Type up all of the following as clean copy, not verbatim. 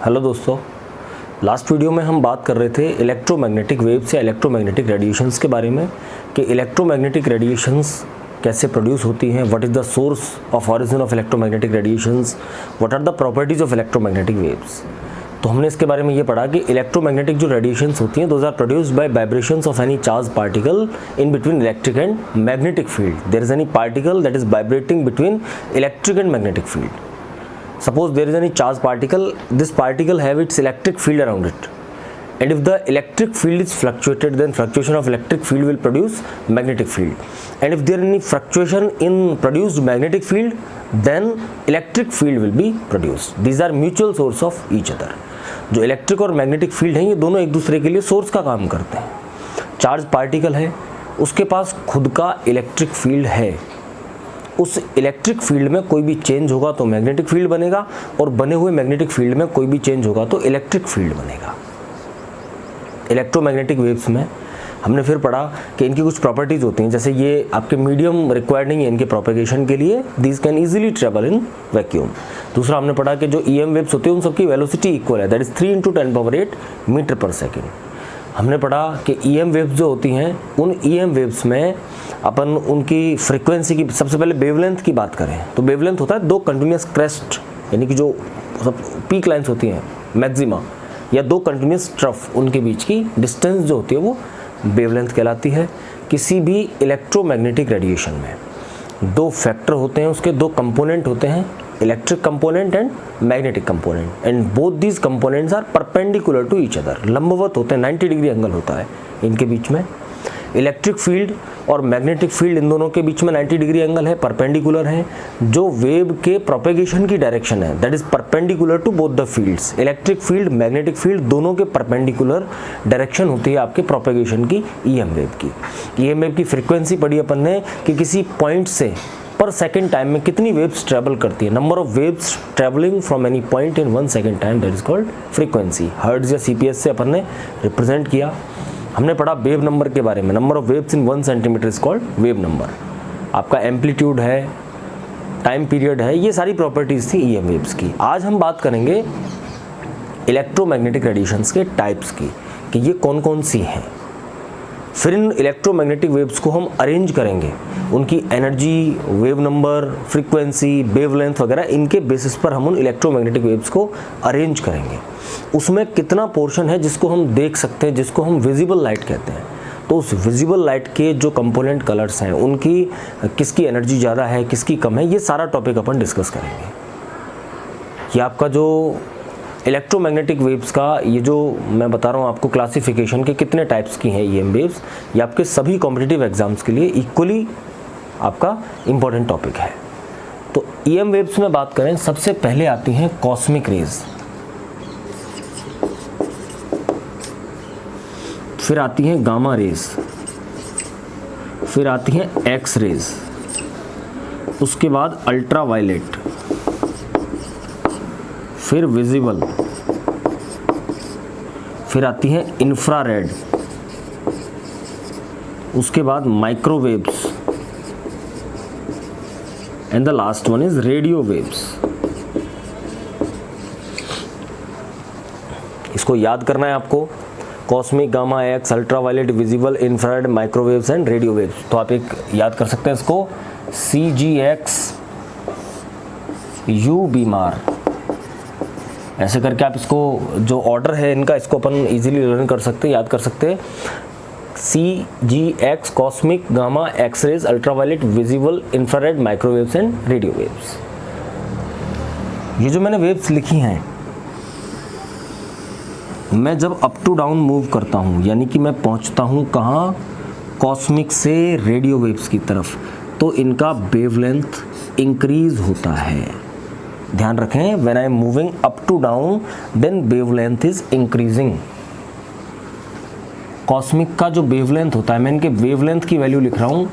Hello दोस्तों, last video में हम बात कर रहे थे इलेक्ट्रोमैग्नेटिक वेव्स या इलेक्ट्रोमैग्नेटिक रेडिएशंस के बारे में कि इलेक्ट्रोमैग्नेटिक रेडिएशंस कैसे प्रोड्यूस होती हैं, what is the source of origin of electromagnetic radiations, what are the properties of electromagnetic waves. तो हमने इसके बारे में ये पढ़ा कि इलेक्ट्रोमैग्नेटिक जो रेडिएशंस होती हैं those are produced by vibrations of any charge particle in between electric and magnetic field. There is any particle that is vibrating between electric and magnetic field. Suppose there is any charged particle, this particle have its electric field around it, and if the electric field is fluctuated, then fluctuation of electric field will produce magnetic field, and if there is any fluctuation in produced magnetic field, then electric field will be produced. These are mutual source of each other. जो electric और magnetic field हैं ये दोनों एक दूसरे के लिए source का काम करते हैं। चार्ज पार्टिकल है, उसके पास खुद का इलेक्ट्रिक फील्ड है, उस इलेक्ट्रिक फील्ड में कोई भी चेंज होगा तो मैग्नेटिक फील्ड बनेगा, और बने हुए मैग्नेटिक फील्ड में कोई भी चेंज होगा तो इलेक्ट्रिक फील्ड बनेगा। इलेक्ट्रोमैग्नेटिक वेव्स में हमने फिर पढ़ा कि इनकी कुछ प्रॉपर्टीज़ होती हैं, जैसे ये आपके मीडियम रिक्वायर्ड नहीं है इनके प्रोपेगेशन के लिए, these can easily travel in vacuum. दूसरा हमने पढ़ा कि जो EM वेव्स होती है उन सबकी वेलोसिटी इक्वल है, दैट इज 3 × 10⁸ मीटर पर सेकेंड। हमने पढ़ा कि EM वेव्स जो होती हैं उन EM वेव्स में अपन उनकी फ्रीक्वेंसी की, सबसे पहले वेवलेंथ की बात करें तो वेवलेंथ होता है दो कंटिन्यूस क्रेस्ट, यानी कि जो पीक लाइन्स होती हैं मैक्सिमा, या दो कंटिन्यूस ट्रफ, उनके बीच की डिस्टेंस जो होती है वो वेवलेंथ कहलाती है। किसी भी इलेक्ट्रोमैग्नेटिक रेडिएशन में दो फैक्टर होते हैं, उसके दो कंपोनेंट होते हैं, electric component and magnetic component, and both these components are perpendicular to each other, लंबवत होते हैं, 90 डिग्री एंगल होता है इनके बीच में। इलेक्ट्रिक फील्ड और मैग्नेटिक फील्ड इन दोनों के बीच में 90 डिग्री एंगल है, परपेंडिकुलर है। जो वेव के प्रोपेगेशन की डायरेक्शन है that is perpendicular to both the fields. Electric field, magnetic field दोनों के परपेंडिकुलर डायरेक्शन होती है आपके प्रोपेगेशन की EM वेव की। EM वेव की फ्रीक्वेंसी पढ़ी अपन ने कि किसी पॉइंट से पर सेकेंड टाइम में कितनी वेव्स ट्रेवल करती है, number of waves travelling from any point in 1 second time, that is called frequency. Hertz या CPS से अपन ने रिप्रेजेंट किया। हमने पढ़ा वेव नंबर के बारे में, number of waves in 1 centimetre is called wave number. आपका एम्पलीट्यूड है, टाइम पीरियड है, ये सारी प्रॉपर्टीज थी EM वेव्स की। आज हम बात करेंगे इलेक्ट्रोमैग्नेटिक रेडिएशंस के टाइप्स की कि ये कौन कौन सी हैं। फिर इन इलेक्ट्रोमैग्नेटिक वेव्स को हम अरेंज करेंगे, उनकी energy, wave number, frequency, wavelength वगैरह, इनके बेसिस पर हम उन इलेक्ट्रोमैग्नेटिक वेव्स को अरेंज करेंगे। उसमें कितना पोर्शन है जिसको हम देख सकते हैं, जिसको हम विजिबल लाइट कहते हैं, तो उस विजिबल लाइट के जो कंपोनेंट कलर्स हैं उनकी किसकी एनर्जी ज़्यादा है, किसकी कम है, ये सारा टॉपिक अपन डिस्कस करेंगे। ये आपका जो इलेक्ट्रोमैग्नेटिक वेव्स का ये जो मैं बता रहा हूँ आपको क्लासिफिकेशन के कितने टाइप्स की हैं EM वेव्स, ये आपके सभी कॉम्पिटिटिव एग्जाम्स के लिए इक्वली आपका इम्पोर्टेंट टॉपिक है। तो EM वेव्स में बात करें, सबसे पहले आती हैं कॉस्मिक रेज, फिर आती हैं गामा रेज, फिर आती हैं एक्स रेज, उसके बाद अल्ट्रा वायलेट, फिर विजिबल, फिर आती हैं इंफ्रारेड, उसके बाद microwaves, and the last one is radio waves. इसको याद करना है आपको, cosmic, gamma, X, ultraviolet, visible, infrared, microwaves and radio waves. तो आप एक याद कर सकते हैं इसको, CGX U बीमार, ऐसे करके आप इसको जो ऑर्डर है इनका इसको अपन इजीली लर्न कर सकते हैं, याद कर सकते हैं। CGX cosmic, gamma, X rays, ultraviolet, visible, infrared, microwaves and radio waves. ये जो मैंने वेव्स लिखी हैं, मैं जब अप टू डाउन मूव करता हूँ, यानी कि मैं पहुँचता हूँ कहाँ, कॉस्मिक से रेडियो वेव्स की तरफ, तो इनका वेवलेंथ इंक्रीज होता है। ध्यान रखें, when I am moving up to down then wavelength is increasing. Cosmic का जो वेवलेंथ होता है, मैं इनके वेवलेंथ की वैल्यू लिख रहा हूँ,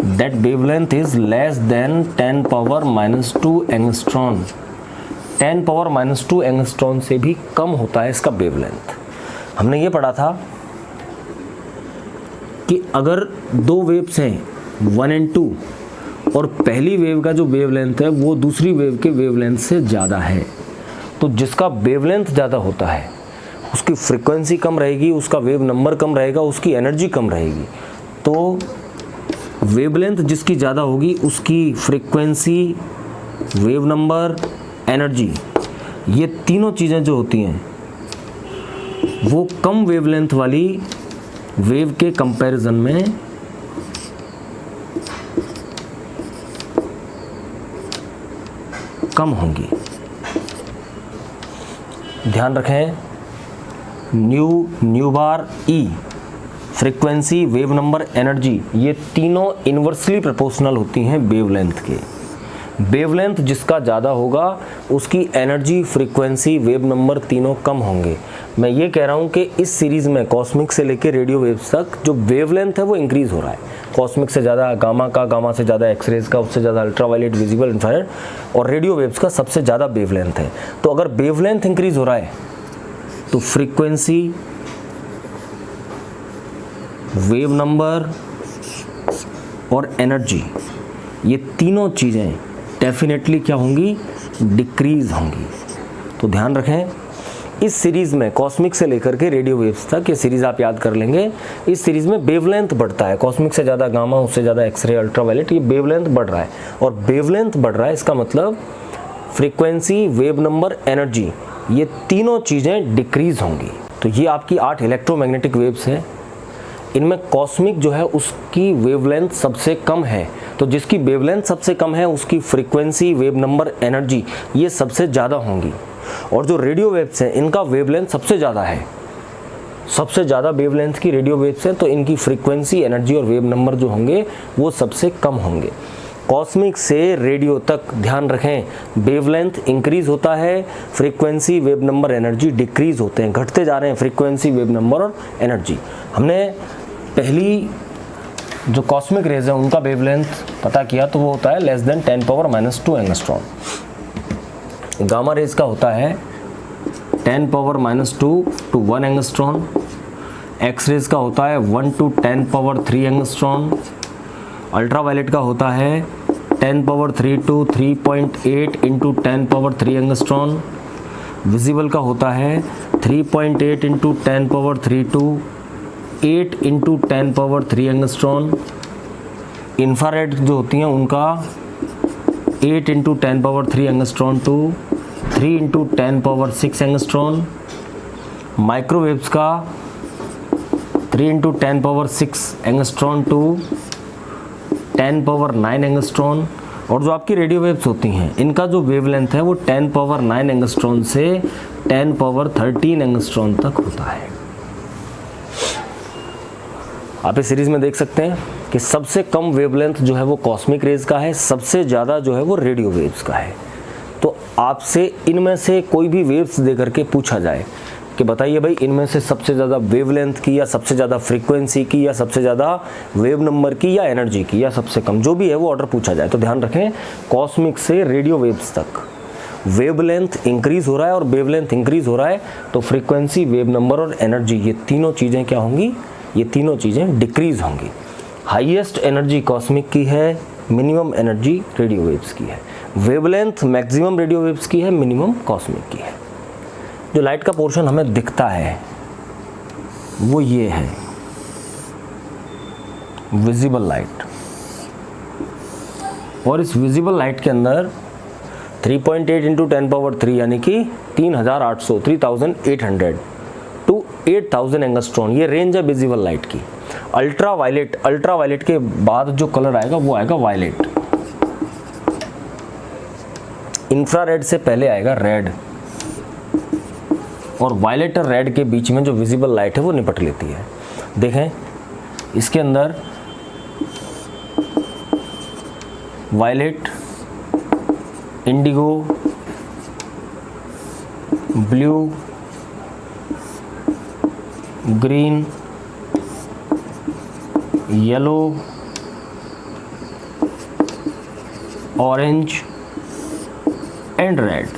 that wavelength is less than 10⁻² angstrom. 10⁻² angstrom से भी कम होता है इसका वेवलेंथ। हमने ये पढ़ा था कि अगर दो वेव्स हैं 1 और 2, और पहली वेव का जो वेवलेंथ है वो दूसरी वेव के वेवलेंथ से ज़्यादा है, तो जिसका वेवलेंथ ज़्यादा होता है उसकी फ्रीक्वेंसी कम रहेगी, उसका वेव नंबर कम रहेगा, उसकी एनर्जी कम रहेगी। तो वेवलेंथ जिसकी ज़्यादा होगी उसकी फ्रीक्वेंसी, वेव नंबर, एनर्जी, ये तीनों चीज़ें जो होती हैं वो कम वेवलेंथ वाली वेव के कंपैरिजन में कम होंगी। ध्यान रखें, न्यू बार, ई, फ्रीक्वेंसी, वेव नंबर, एनर्जी, ये तीनों इन्वर्सली प्रोपोर्शनल होती हैं वेवलेंथ के। वेवलेंथ जिसका ज़्यादा होगा उसकी एनर्जी, फ्रीक्वेंसी, वेव नंबर तीनों कम होंगे। मैं ये कह रहा हूँ कि इस सीरीज़ में कॉस्मिक से लेकर रेडियो वेव्स तक जो वेवलेंथ है वो इंक्रीज़ हो रहा है। कॉस्मिक से ज़्यादा गामा का, गामा से ज़्यादा एक्सरेज का, उससे ज़्यादा अल्ट्रावायलेट, विजिबल, इंफ्रारेड, और रेडियो वेव्स का सबसे ज़्यादा वेवलेंथ है। तो अगर वेवलेंथ इंक्रीज़ हो रहा है तो फ्रीक्वेंसी, वेव नंबर और एनर्जी, ये तीनों चीज़ें डेफिनेटली क्या होंगी, डिक्रीज़ होंगी। तो ध्यान रखें, इस सीरीज़ में कॉस्मिक से लेकर के रेडियो वेव्स तक, ये सीरीज़ आप याद कर लेंगे, इस सीरीज़ में वेवलेंथ बढ़ता है। कॉस्मिक से ज़्यादा गामा, उससे ज़्यादा एक्सरे, अल्ट्रावायलेट, ये वेवलेंथ बढ़ रहा है। और वेवलेंथ बढ़ रहा है इसका मतलब फ्रीक्वेंसी, वेव नंबर, एनर्जी, ये तीनों चीज़ें डिक्रीज़ होंगी। तो ये आपकी 8 इलेक्ट्रोमैग्नेटिक वेव्स हैं। इनमें कॉस्मिक जो है उसकी वेवलेंथ सबसे कम है। तो जिसकी वेवलेंथ सबसे कम है उसकी फ्रीक्वेंसी, वेव नंबर, एनर्जी ये सबसे ज़्यादा होंगी। और जो रेडियो वेव्स हैं इनका वेवलेंथ सबसे ज़्यादा है, सबसे ज़्यादा वेवलेंथ की रेडियो वेव्स हैं, तो इनकी फ्रीक्वेंसी, एनर्जी और वेव नंबर जो होंगे वो सबसे कम होंगे। कॉस्मिक से रेडियो तक ध्यान रखें, वेवलेंथ इंक्रीज़ होता है, frequency, wave number, energy decrease होते हैं, घटते जा रहे हैं फ्रीक्वेंसी, वेव नंबर और एनर्जी। हमने पहली जो कॉस्मिक रेज है उनका वेवलेंथ पता किया तो वो होता है less than 10⁻² angstrom. Gamma rays का होता है 10⁻² to 1 एंगस्ट्रॉन। एक्स रेज का होता है 1 to 10⁻³ एंगस्ट्रॉन। अल्ट्रावायलेट का होता है 10⁻³ to 3.8 into 10⁻³ एंगस्ट्रॉन। विजिबल का होता है 3.8 into 10⁻³ to 8 into 10⁻³ angstrom. Infrared जो होती हैं उनका 8 into 10⁻³ angstrom to 3 into 10⁻⁶ angstrom. Microwaves का 3 into 10⁻⁶ एंगस्ट्रॉन टू 10⁻⁹ एंगस्ट्रॉन। और जो आपकी रेडियो वेव्स होती हैं इनका जो वेवलेंथ है वो 10⁻⁹ एंगस्ट्रॉन से 10⁻13 एंगस्ट्रॉन तक होता है। आप इस सीरीज़ में देख सकते हैं कि सबसे कम वेवलेंथ जो है वो कॉस्मिक रेज का है, सबसे ज़्यादा जो है वो रेडियो वेव्स का है। तो आपसे इनमें से कोई भी वेव्स दे करके पूछा जाए कि बताइए भाई इनमें से सबसे ज़्यादा वेवलेंथ की या सबसे ज़्यादा फ्रीक्वेंसी की या सबसे ज़्यादा वेव नंबर की या एनर्जी की या सबसे कम, जो भी है वो ऑर्डर पूछा जाए तो ध्यान रखें कॉस्मिक से रेडियो वेव्स तक वेवलेंथ इंक्रीज़ हो रहा है और वेवलेंथ इंक्रीज़ हो रहा है तो फ्रीक्वेंसी, वेव नंबर और एनर्जी ये तीनों चीज़ें क्या होंगी, ये तीनों चीज़ें डिक्रीज़ होंगी। हाईएस्ट एनर्जी कॉस्मिक की है, मिनिमम एनर्जी रेडियो वेव्स की है। वेवलेंथ मैक्सिमम रेडियो वेव्स की है, मिनिमम कॉस्मिक की है। जो लाइट का पोर्शन हमें दिखता है वो ये है विजिबल लाइट। और इस विजिबल लाइट के अंदर 3.8 into 10⁻³ यानी कि 3800 टू 8000 एंगस्ट्रॉन ये रेंज है विजिबल लाइट की। अल्ट्रावायलेट के बाद जो कलर आएगा वो आएगा वायलेट। इंफ्रारेड से पहले आएगा रेड और वायलेट और रेड के बीच में जो विजिबल लाइट है वो निपट लेती है। देखें इसके अंदर violet, indigo, blue, green, yellow, orange and red,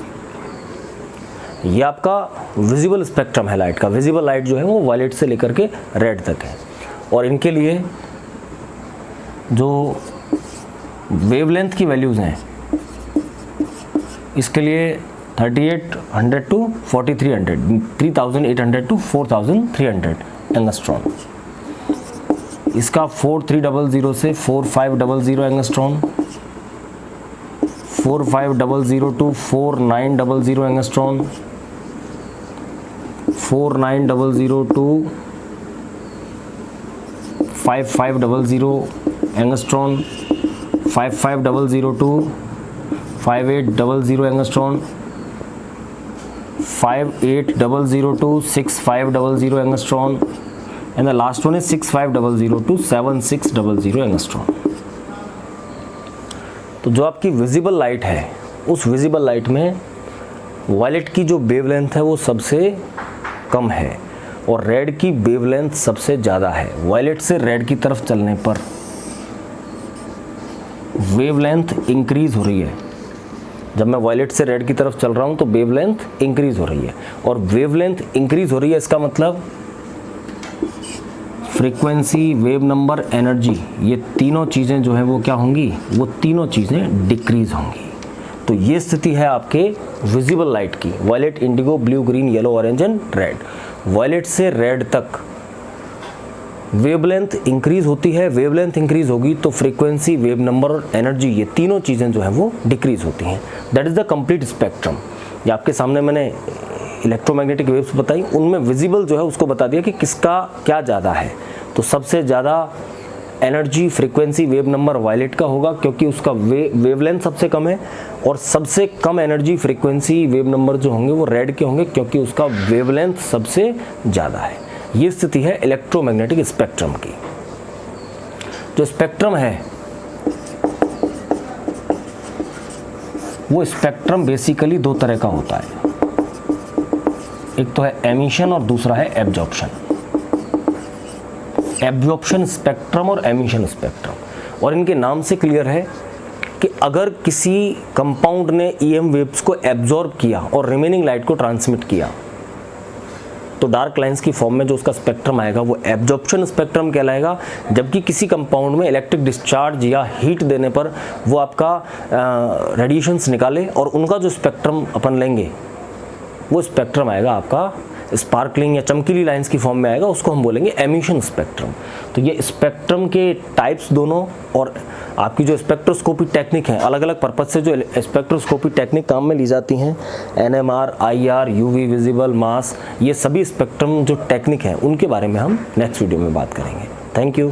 ये आपका विजिबल स्पेक्ट्रम है लाइट का। विजिबल लाइट जो है वो वायलेट से लेकर के रेड तक है। और इनके लिए जो वेवलेंथ की वैल्यूज़ हैं इसके लिए 3800 to 4300, 3800 to 4300 एंगस्ट्रॉन। इसका 4300 से 4500 angstrom, 4500 to 4900 angstrom, 4900 to 5500 angstrom, 5500 to 5800 angstrom, 5800 to 6500 angstrom, and the last one is 6500 to 7600 angstrom। तो जो आपकी विजिबल लाइट है, उस विजिबल लाइट में वायलेट की जो वेवलेंथ है वो सबसे कम है और रेड की वेवलेंथ सबसे ज़्यादा है। वायलेट से रेड की तरफ चलने पर वेवलेंथ इंक्रीज हो रही है। जब मैं वायलेट से रेड की तरफ चल रहा हूँ तो वेवलेंथ इंक्रीज हो रही है, और वेवलेंथ इंक्रीज हो रही है इसका मतलब फ्रीक्वेंसी, वेव नंबर, एनर्जी, ये तीनों चीज़ें जो हैं वो क्या होंगी, वो तीनों चीज़ें डिक्रीज होंगी। तो ये स्थिति है आपके विजिबल लाइट की, violet, indigo, blue, green, yellow, orange and red. Violet से रेड तक वेवलेंथ इंक्रीज होती है, वेवलेंथ इंक्रीज होगी तो फ्रीक्वेंसी, वेव नंबर और एनर्जी, ये तीनों चीज़ें जो हैं वो डिक्रीज होती हैं। That is the complete spectrum. ये आपके सामने मैंने इलेक्ट्रोमैग्नेटिक वेव्स बताई, उनमें विजिबल जो है उसको बता दिया कि किसका क्या ज़्यादा है। तो सबसे ज़्यादा energy, frequency, wave number violet का होगा क्योंकि उसका वेवलेंथ सबसे कम है, और सबसे कम एनर्जी, फ्रीक्वेंसी, वेव नंबर जो होंगे वो रेड के होंगे क्योंकि उसका वेवलेंथ सबसे ज़्यादा है। ये स्थिति है इलेक्ट्रोमैग्नेटिक स्पेक्ट्रम की। जो स्पेक्ट्रम है वो स्पेक्ट्रम बेसिकली दो तरह का होता है, एक तो है एमिशन और दूसरा है एब्जॉर्प्शन। एब्जॉर्प्शन स्पेक्ट्रम और एमिशन स्पेक्ट्रम, और इनके नाम से क्लियर है कि अगर किसी कंपाउंड ने ईएम वेव्स को एब्जॉर्ब किया और रिमेनिंग लाइट को ट्रांसमिट किया तो डार्क लाइंस की फॉर्म में जो उसका स्पेक्ट्रम आएगा वो एब्जॉर्प्शन स्पेक्ट्रम कहलाएगा। जबकि किसी कंपाउंड में इलेक्ट्रिक डिस्चार्ज या हीट देने पर वो आपका रेडिएशंस निकाले और उनका जो स्पेक्ट्रम अपन लेंगे वो स्पेक्ट्रम आएगा आपका स्पार्कलिंग या चमकीली लाइंस की फॉर्म में आएगा, उसको हम बोलेंगे एमिशन स्पेक्ट्रम। तो ये स्पेक्ट्रम के टाइप्स दोनों, और आपकी जो स्पेक्ट्रोस्कोपी टेक्निक है, अलग अलग पर्पज से जो स्पेक्ट्रोस्कोपी टेक्निक काम में ली जाती हैं, NMR, IR, UV, विजिबल, मास, ये सभी स्पेक्ट्रम जो टेक्निक हैं उनके बारे में हम नेक्स्ट वीडियो में बात करेंगे। Thank you.